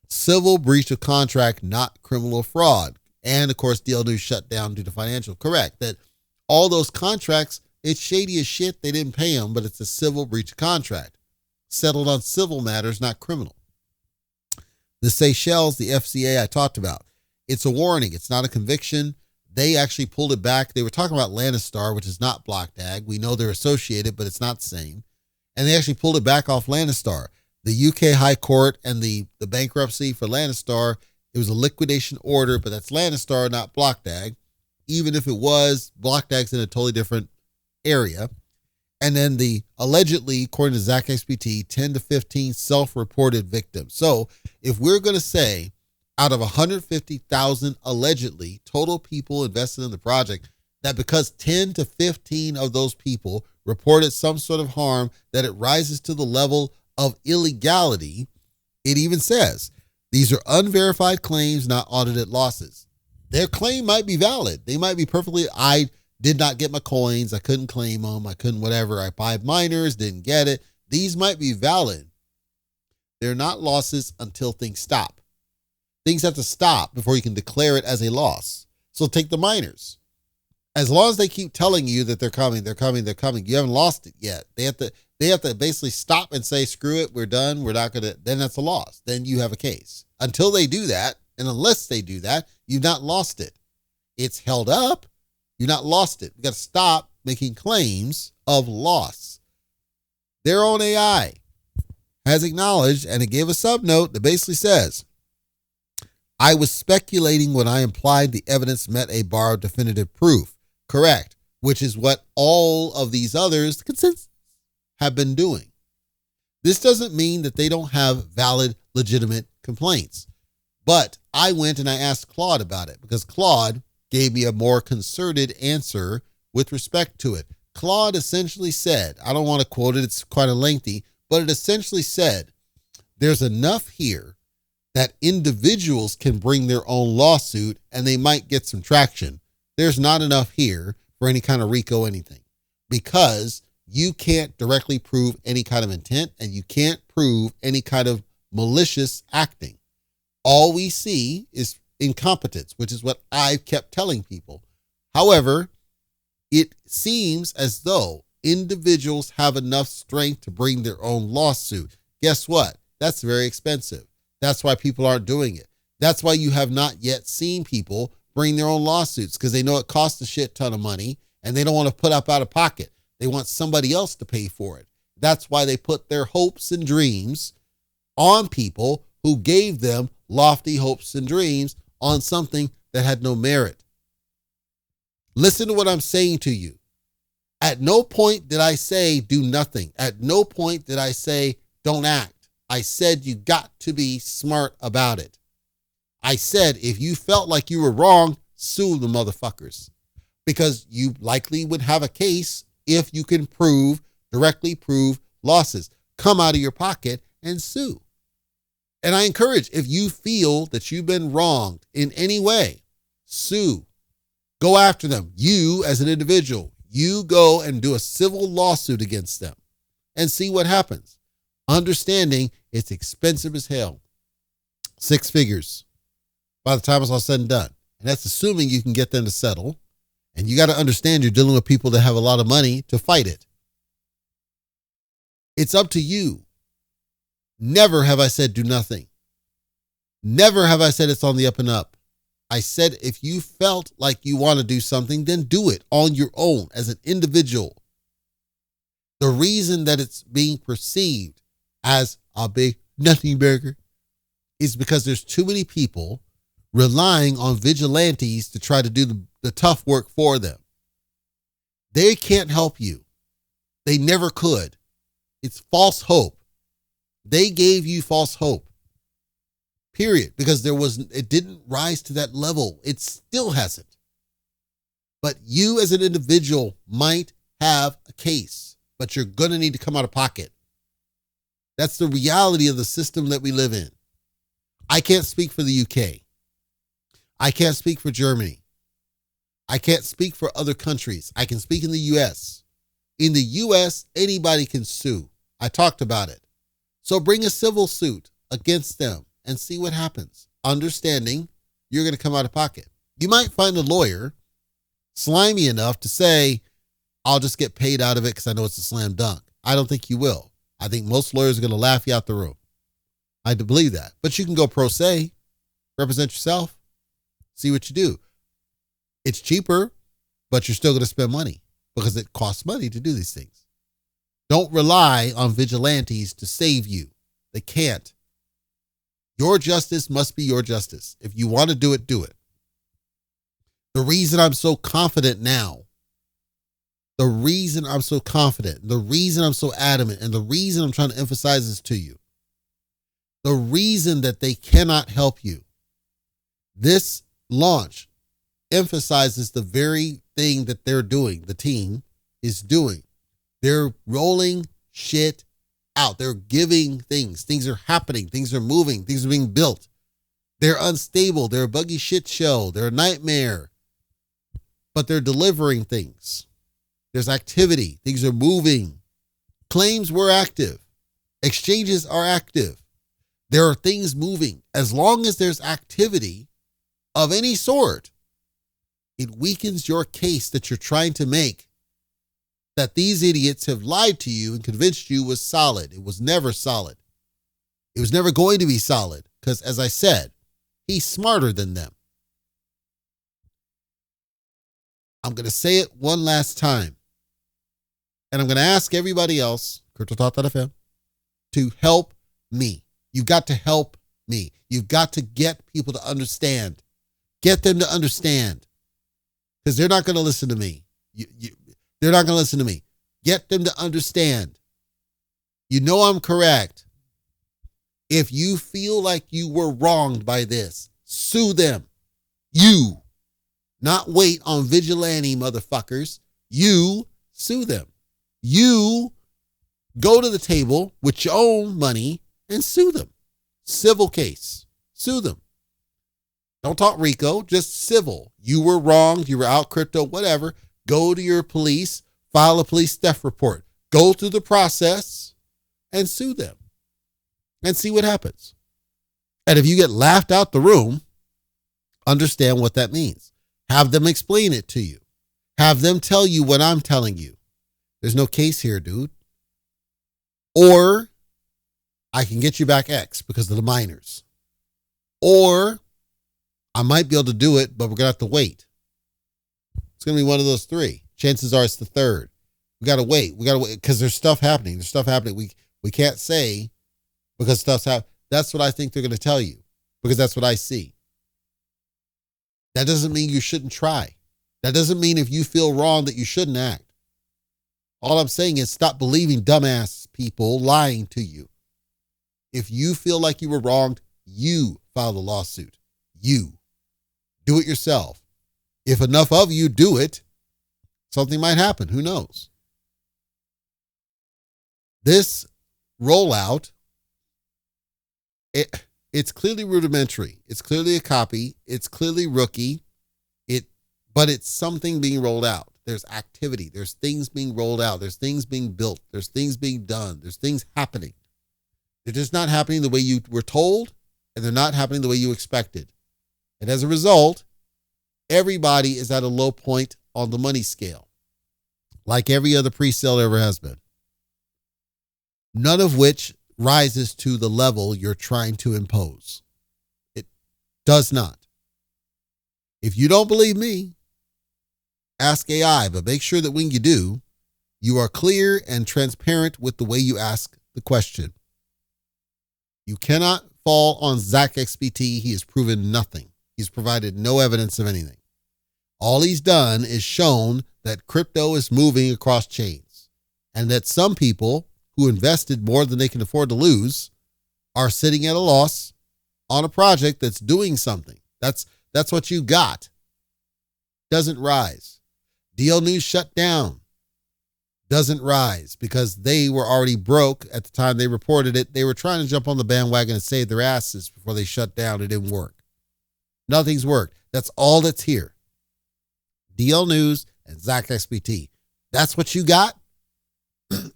Civil breach of contract, not criminal fraud. And of course, DL News shut down due to financial. Correct. That all those contracts, it's shady as shit. They didn't pay them, but it's a civil breach of contract. Settled on civil matters, not criminal. The Seychelles, the FCA I talked about. It's a warning. It's not a conviction. They actually pulled it back. They were talking about Lannistar, which is not BlockDAG. We know they're associated, but it's not the same. And they actually pulled it back off Lannistar. The UK High Court and the bankruptcy for Lannistar, it was a liquidation order, but that's Lannistar, not BlockDAG. Even if it was, BlockDAG's in a totally different area. And then the allegedly, according to Zach XBT, 10 to 15 self-reported victims. So if we're going to say out of 150,000 allegedly total people invested in the project, that because 10 to 15 of those people reported some sort of harm, that it rises to the level of illegality. It even says these are unverified claims, not audited losses. Their claim might be valid. They might be perfectly, I did not get my coins. I couldn't claim them. I couldn't whatever. I bought miners, didn't get it. These might be valid. They're not losses until things stop. Things have to stop before you can declare it as a loss. So take the miners. As long as they keep telling you that they're coming, you haven't lost it yet. They have to basically stop and say, screw it, we're done, we're not going to, then that's a loss. Then you have a case. Until they do that, and unless they do that, you've not lost it. It's held up, you've not lost it. We got to stop making claims of loss. Their own AI has acknowledged, and it gave a subnote that basically says, I was speculating when I implied the evidence met a bar of definitive proof. Correct. Which is what all of these others, consensus, have been doing. This doesn't mean that they don't have valid, legitimate complaints. But I went and I asked Claude about it because Claude gave me a more concerted answer with respect to it. Claude essentially said, I don't want to quote it, it's quite a lengthy, but it essentially said, there's enough here that individuals can bring their own lawsuit and they might get some traction. There's not enough here for any kind of RICO anything because you can't directly prove any kind of intent and you can't prove any kind of malicious acting. All we see is incompetence, which is what I've kept telling people. However, it seems as though individuals have enough strength to bring their own lawsuit. Guess what? That's very expensive. That's why people aren't doing it. That's why you have not yet seen people bring their own lawsuits, because they know it costs a shit ton of money and they don't want to put up out of pocket. They want somebody else to pay for it. That's why they put their hopes and dreams on people who gave them lofty hopes and dreams on something that had no merit. Listen to what I'm saying to you. At no point did I say do nothing. At no point did I say don't act. I said you got to be smart about it. I said if you felt like you were wrong, sue the motherfuckers, because you likely would have a case if you can directly prove losses. Come out of your pocket and sue. And I encourage, if you feel that you've been wronged in any way, sue. Go after them. You as an individual, you go and do a civil lawsuit against them and see what happens. Understanding it's expensive as hell. 6 figures by the time it's all said and done. And that's assuming you can get them to settle. And you got to understand you're dealing with people that have a lot of money to fight it. It's up to you. Never have I said do nothing. Never have I said it's on the up and up. I said if you felt like you want to do something, then do it on your own as an individual. The reason that it's being perceived as a big nothing burger is because there's too many people relying on vigilantes to try to do the tough work for them. They can't help you. They never could. It's false hope. They gave you false hope. Period. Because it didn't rise to that level. It still hasn't. But you as an individual might have a case, but you're going to need to come out of pocket. That's the reality of the system that we live in. I can't speak for the UK. I can't speak for Germany. I can't speak for other countries. I can speak in the US. In the US, anybody can sue. I talked about it. So bring a civil suit against them and see what happens. Understanding you're going to come out of pocket. You might find a lawyer slimy enough to say, I'll just get paid out of it because I know it's a slam dunk. I don't think you will. I think most lawyers are going to laugh you out the room. I do believe that. But you can go pro se, represent yourself, see what you do. It's cheaper, but you're still going to spend money because it costs money to do these things. Don't rely on vigilantes to save you. They can't. Your justice must be your justice. If you want to do it, do it. The reason I'm so confident now, the reason I'm so confident, the reason I'm so adamant, and the reason I'm trying to emphasize this to you, the reason that they cannot help you, this launch emphasizes the very thing that they're doing, the team is doing. They're rolling shit out. They're giving things. Things are happening. Things are moving. Things are being built. They're unstable. They're a buggy shit show. They're a nightmare. But they're delivering things. There's activity. Things are moving. Claims were active. Exchanges are active. There are things moving. As long as there's activity of any sort, it weakens your case that you're trying to make, that these idiots have lied to you and convinced you was solid. It was never solid. It was never going to be solid because, as I said, he's smarter than them. I'm going to say it one last time. And I'm going to ask everybody else, CryptoTalk.fm, to help me. You've got to help me. You've got to get people to understand. Get them to understand. Because they're not going to listen to me. They're not going to listen to me. Get them to understand. You know I'm correct. If you feel like you were wronged by this, sue them. You. Not wait on vigilante motherfuckers. You sue them. You go to the table with your own money and sue them. Civil case. Sue them. Don't talk RICO, just civil. You were wronged. You were out crypto, whatever. Go to your police, file a police theft report. Go through the process and sue them and see what happens. And if you get laughed out the room, understand what that means. Have them explain it to you. Have them tell you what I'm telling you. There's no case here, dude. Or I can get you back X because of the miners. Or I might be able to do it, but we're going to have to wait. It's going to be one of those three. Chances are it's the third. We got to wait. We got to wait because there's stuff happening. There's stuff happening. We can't say because stuff's happening. That's what I think they're going to tell you because that's what I see. That doesn't mean you shouldn't try. That doesn't mean if you feel wrong that you shouldn't act. All I'm saying is stop believing dumbass people lying to you. If you feel like you were wronged, you file the lawsuit. You. Do it yourself. If enough of you do it, something might happen. Who knows? This rollout, it's clearly rudimentary. It's clearly a copy. It's clearly rookie. But it's something being rolled out. There's activity. There's things being rolled out. There's things being built. There's things being done. There's things happening. They're just not happening the way you were told, and they're not happening the way you expected. And as a result, everybody is at a low point on the money scale, like every other pre-sale ever has been. None of which rises to the level you're trying to impose. It does not. If you don't believe me, ask AI, but make sure that when you do, you are clear and transparent with the way you ask the question. You cannot fall on Zach XBT. He has proven nothing. He's provided no evidence of anything. All he's done is shown that crypto is moving across chains and that some people who invested more than they can afford to lose are sitting at a loss on a project that's doing something. That's what you got. Doesn't rise. DL News shut down. Doesn't rise because they were already broke at the time they reported it. They were trying to jump on the bandwagon and save their asses before they shut down. It didn't work. Nothing's worked. That's all that's here. DL News and Zach XBT. That's what you got?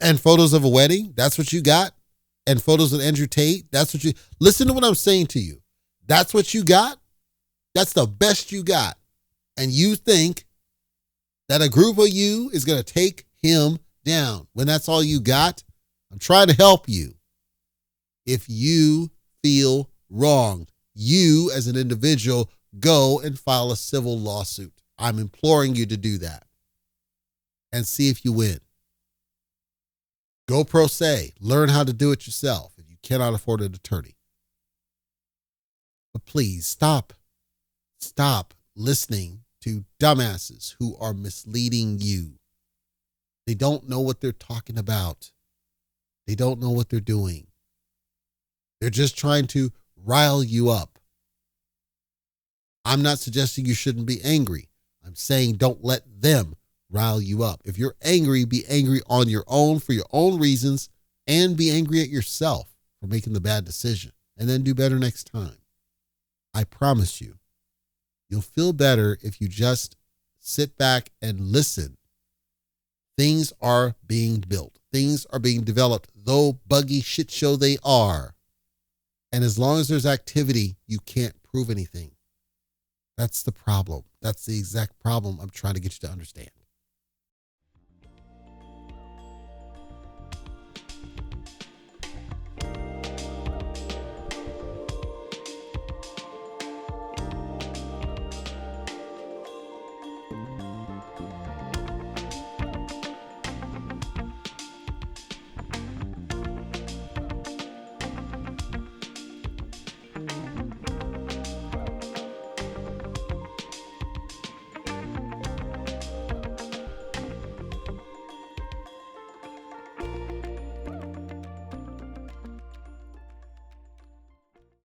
And photos of a wedding? That's what you got? And photos of Andrew Tate? That's what you... Listen to what I'm saying to you. That's what you got? That's the best you got. And you think that a group of you is going to take him down when that's all you got? I'm trying to help you. If you feel wronged, you as an individual go and file a civil lawsuit. I'm imploring you to do that and see if you win. Go pro se. Learn how to do it yourself if you cannot afford an attorney. But please stop listening to dumbasses who are misleading you. They don't know what they're talking about. They don't know what they're doing. They're just trying to rile you up. I'm not suggesting you shouldn't be angry. I'm saying don't let them rile you up. If you're angry, be angry on your own for your own reasons and be angry at yourself for making the bad decision and then do better next time. I promise you, you'll feel better if you just sit back and listen. Things are being built. Things are being developed, though buggy shit show they are. And as long as there's activity, you can't prove anything. That's the problem. That's the exact problem I'm trying to get you to understand.